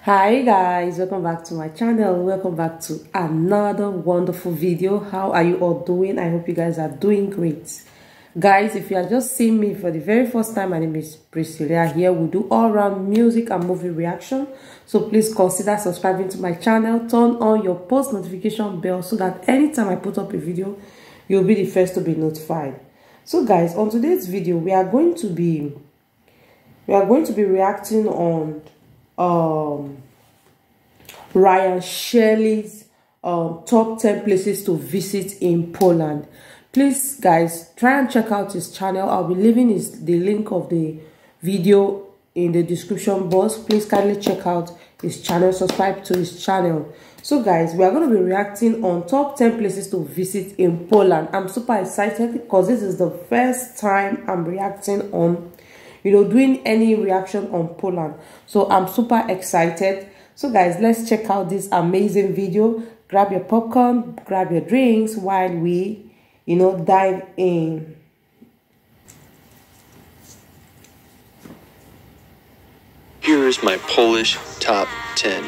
Hi guys, welcome back to my channel. Welcome back to another wonderful video. How are you all doing? I hope you guys are doing great. Guys, if you are just seeing me for the very first time, my name is Priscilla. Here we do all-round music and movie reaction, so please consider subscribing to my channel. Turn on your post notification bell so that anytime I put up a video, you'll be the first to be notified. So guys, on today's video we are going to be reacting on Ryan Shirley's top 10 places to visit in Poland. Please guys, try and check out his channel. I'll be leaving the link of the video in the description box. Please kindly check out his channel, subscribe to his channel. So guys, we are going to be reacting on top 10 places to visit in Poland. I'm super excited because this is the first time I'm reacting on, doing any reaction on Poland. So I'm super excited. So guys, let's check out this amazing video. Grab your popcorn, grab your drinks while we, dive in. Here is my Polish top 10.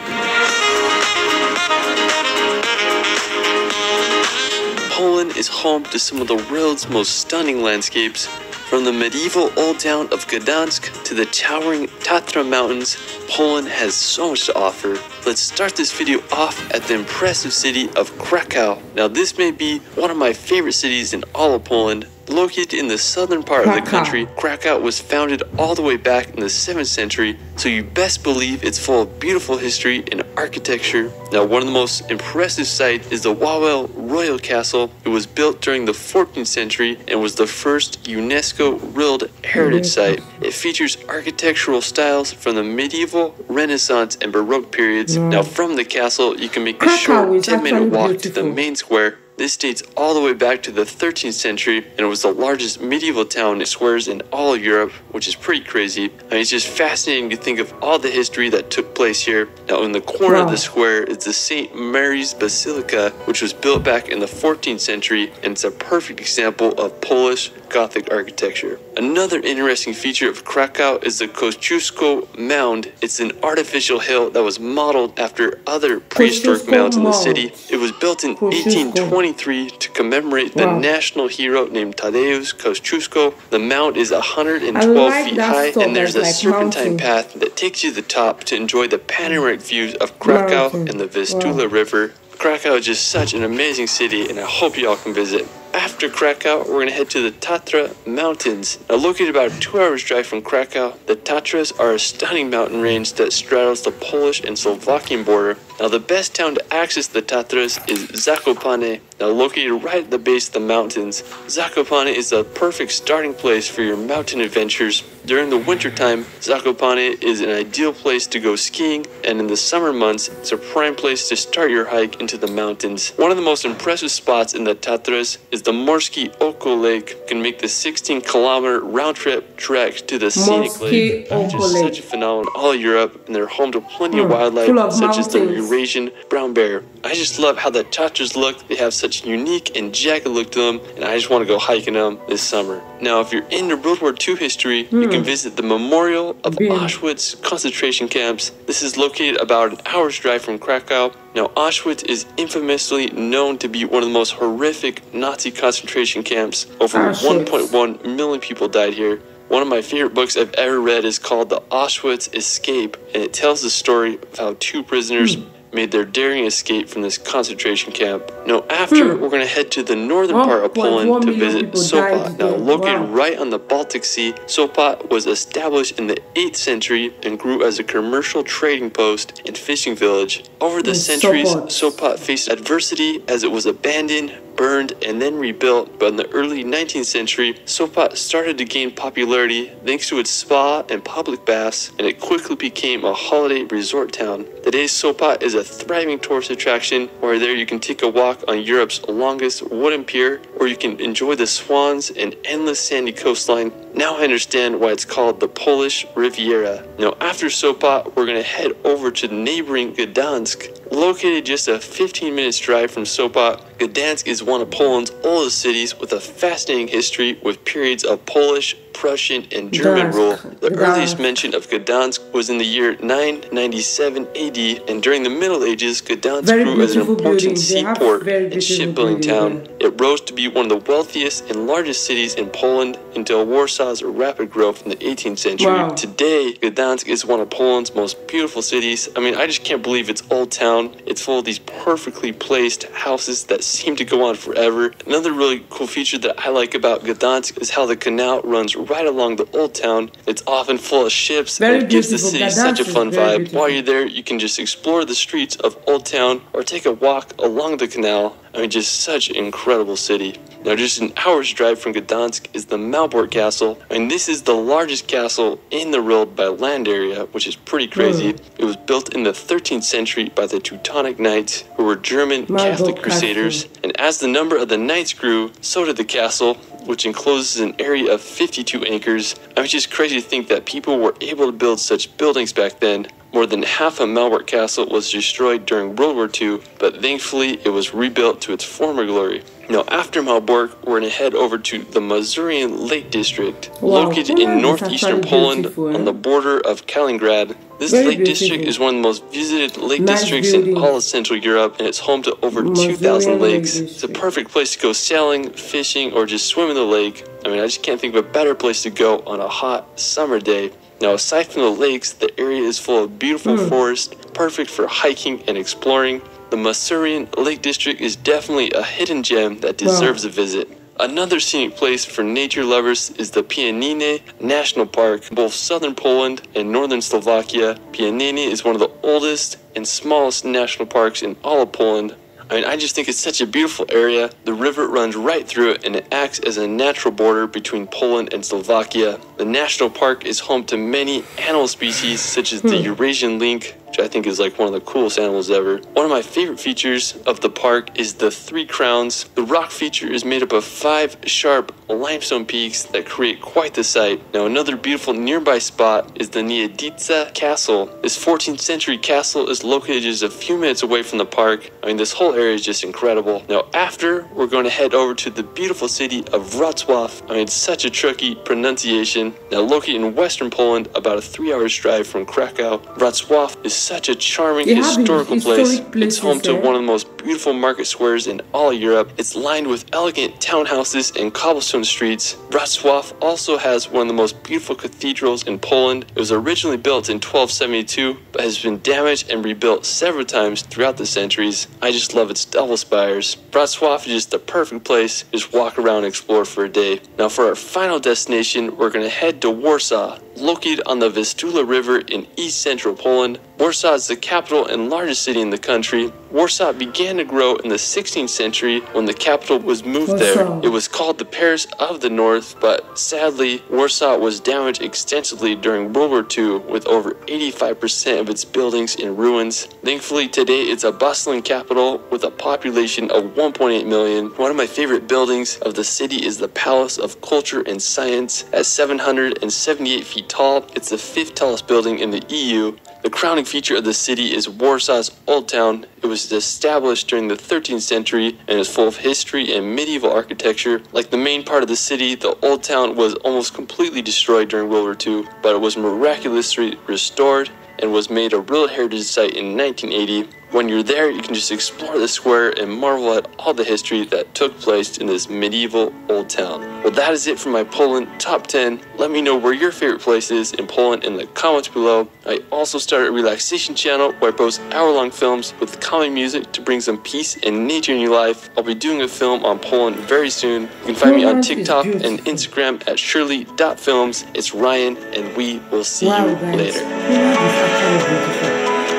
Poland is home to some of the world's most stunning landscapes. From the medieval old town of Gdansk to the towering Tatra Mountains, Poland has so much to offer. Let's start this video off at the impressive city of Krakow. Now this may be one of my favorite cities in all of Poland. Located in the southern part of the country, Krakow was founded all the way back in the 7th century, so you best believe it's full of beautiful history and architecture. Now one of the most impressive sites is the Wawel Royal Castle. It was built during the 14th century and was the first UNESCO World Heritage Site. It features architectural styles from the medieval, Renaissance, and Baroque periods. Now from the castle, you can make a short 10-minute walk to the main square. This dates all the way back to the 13th century, and it was the largest medieval town and squares in all of Europe, which is pretty crazy. It's just fascinating to think of all the history that took place here. Now in the corner of the square is the St. Mary's Basilica, which was built back in the 14th century, and it's a perfect example of Polish Gothic architecture. Another interesting feature of Krakow is the Kosciuszko Mound. It's an artificial hill that was modeled after other prehistoric mounds in the city. It was built in 1823 to commemorate the national hero named Tadeusz Kosciuszko. The mount is 112 feet high, and there's a serpentine path that takes you to the top to enjoy the panoramic views of Krakow and the Vistula River. Krakow is just such an amazing city, and I hope y'all can visit. After Krakow, we're going to head to the Tatra Mountains. Now located about a 2-hour drive from Krakow, the Tatras are a stunning mountain range that straddles the Polish and Slovakian border. Now the best town to access the Tatras is Zakopane. Now located right at the base of the mountains, Zakopane is the perfect starting place for your mountain adventures. During the wintertime, Zakopane is an ideal place to go skiing, and in the summer months, it's a prime place to start your hike into the mountains. One of the most impressive spots in the Tatras is the Morskie Oko Lake. You can make the 16-kilometer round-trip trek to the scenic lake, which is such a phenomenon in all Europe, and they're home to plenty of wildlife, such as the Eurasian brown bear. I just love how the Tatras look. They have such unique and jagged look to them, and I just want to go hiking them this summer. Now, if you're into World War II history, you can visit the Memorial of Auschwitz concentration camps. This is located about an hour's drive from Krakow. Now, Auschwitz is infamously known to be one of the most horrific Nazi concentration camps. Over 1.1 million people died here. One of my favorite books I've ever read is called The Auschwitz Escape, and it tells the story of how 2 prisoners made their daring escape from this concentration camp. Now after, we're going to head to the northern part of Poland to visit Sopot. Now located right on the Baltic Sea, Sopot was established in the 8th century and grew as a commercial trading post and fishing village. Over the centuries, Sopot faced adversity as it was abandoned, burned, and then rebuilt, but in the early 19th century, Sopot started to gain popularity thanks to its spa and public baths, and it quickly became a holiday resort town. Today, Sopot is a thriving tourist attraction, where there you can take a walk on Europe's longest wooden pier, or you can enjoy the swans and endless sandy coastline. Now I understand why it's called the Polish Riviera. Now after Sopot, we're going to head over to neighboring Gdansk. Located just a 15-minute drive from Sopot, Gdansk is one of Poland's oldest cities with a fascinating history with periods of Polish, Prussian and German rule. The earliest mention of Gdansk was in the year 997 AD, and during the Middle Ages, Gdansk grew as an important seaport and shipbuilding town. It rose to be one of the wealthiest and largest cities in Poland until Warsaw's rapid growth in the 18th century. Wow. Today, Gdansk is one of Poland's most beautiful cities. I mean, I just can't believe it's old town. It's full of these perfectly placed houses that seem to go on forever. Another really cool feature that I like about Gdansk is how the canal runs right along the old town. It's often full of ships, and it gives the city such a fun vibe. While you're there, you can just explore the streets of Old Town or take a walk along the canal. I mean, just such an incredible city. Now, just an hour's drive from Gdansk is the Malbork Castle. I mean, this is the largest castle in the world by land area, which is pretty crazy. It was built in the 13th century by the Teutonic Knights, who were German Catholic crusaders. And as the number of the knights grew, so did the castle, which encloses an area of 52 acres. I mean, it's just crazy to think that people were able to build such buildings back then. More than half of Malbork Castle was destroyed during World War II, but thankfully it was rebuilt to its former glory. Now, after Malbork, we're going to head over to the Masurian Lake District, located in northeastern Poland on the border of Kaliningrad. This lake district is one of the most visited lake districts in all of Central Europe, and it's home to over 2,000 lakes. It's a perfect place to go sailing, fishing, or just swim in the lake. I mean, I just can't think of a better place to go on a hot summer day. Now, aside from the lakes, the area is full of beautiful forests, perfect for hiking and exploring. The Masurian Lake District is definitely a hidden gem that deserves a visit. Another scenic place for nature lovers is the Pieniny National Park, in both southern Poland and northern Slovakia. Pieniny is one of the oldest and smallest national parks in all of Poland. I mean, I just think it's such a beautiful area. The river runs right through it, and it acts as a natural border between Poland and Slovakia. The national park is home to many animal species, such as the Eurasian lynx, which I think is like one of the coolest animals ever. One of my favorite features of the park is the Three Crowns. The rock feature is made up of 5 sharp limestone peaks that create quite the sight. Now, another beautiful nearby spot is the Niedica Castle. This 14th century castle is located just a few minutes away from the park. I mean, this whole area is just incredible. Now, after, we're going to head over to the beautiful city of Wrocław. I mean, it's such a tricky pronunciation. Now, located in western Poland, about a 3-hour drive from Krakow, Wrocław is such a charming historical place. It's home to one of the most beautiful market squares in all of Europe. It's lined with elegant townhouses and cobblestone streets. Wrocław also has one of the most beautiful cathedrals in Poland. It was originally built in 1272, but has been damaged and rebuilt several times throughout the centuries. I just love its double spires. Wrocław is just the perfect place to just walk around and explore for a day. Now, for our final destination, we're going to head to Warsaw. Located on the Vistula River in east central Poland, Warsaw is the capital and largest city in the country. Warsaw began to grow in the 16th century when the capital was moved there. It was called the Paris of the North, but sadly, Warsaw was damaged extensively during World War II, with over 85% of its buildings in ruins. Thankfully, today it's a bustling capital with a population of 1.8 million. One of my favorite buildings of the city is the Palace of Culture and Science. At 778 feet tall, it's the 5th tallest building in the EU. The crowning feature of the city is Warsaw's Old Town. It was established during the 13th century and is full of history and medieval architecture. Like the main part of the city, the Old Town was almost completely destroyed during World War II, but it was miraculously restored and was made a World Heritage Site in 1980. When you're there, you can just explore the square and marvel at all the history that took place in this medieval old town. Well, that is it for my Poland Top 10. Let me know where your favorite place is in Poland in the comments below. I also started a relaxation channel where I post hour-long films with calming music to bring some peace and nature in your life. I'll be doing a film on Poland very soon. You can find me on TikTok and Instagram at shirley.films. It's Ryan, and we will see you later.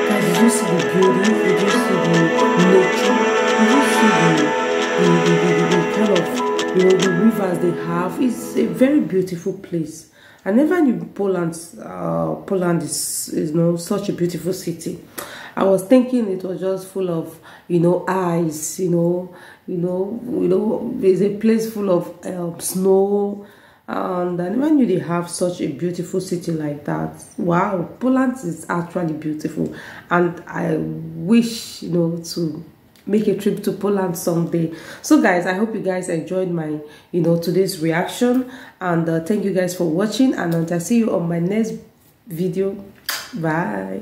Did you see the beauty? Did you see the nature? Did you see the kind of, the rivers they have? It's a very beautiful place. I never knew Poland is such a beautiful city. I was thinking it was just full of ice, there's a place full of snow. And I never knew they have such a beautiful city like that. Wow, Poland is actually beautiful, and I wish to make a trip to Poland someday. So guys, I hope you guys enjoyed my today's reaction, and thank you guys for watching, and until I see you on my next video, bye.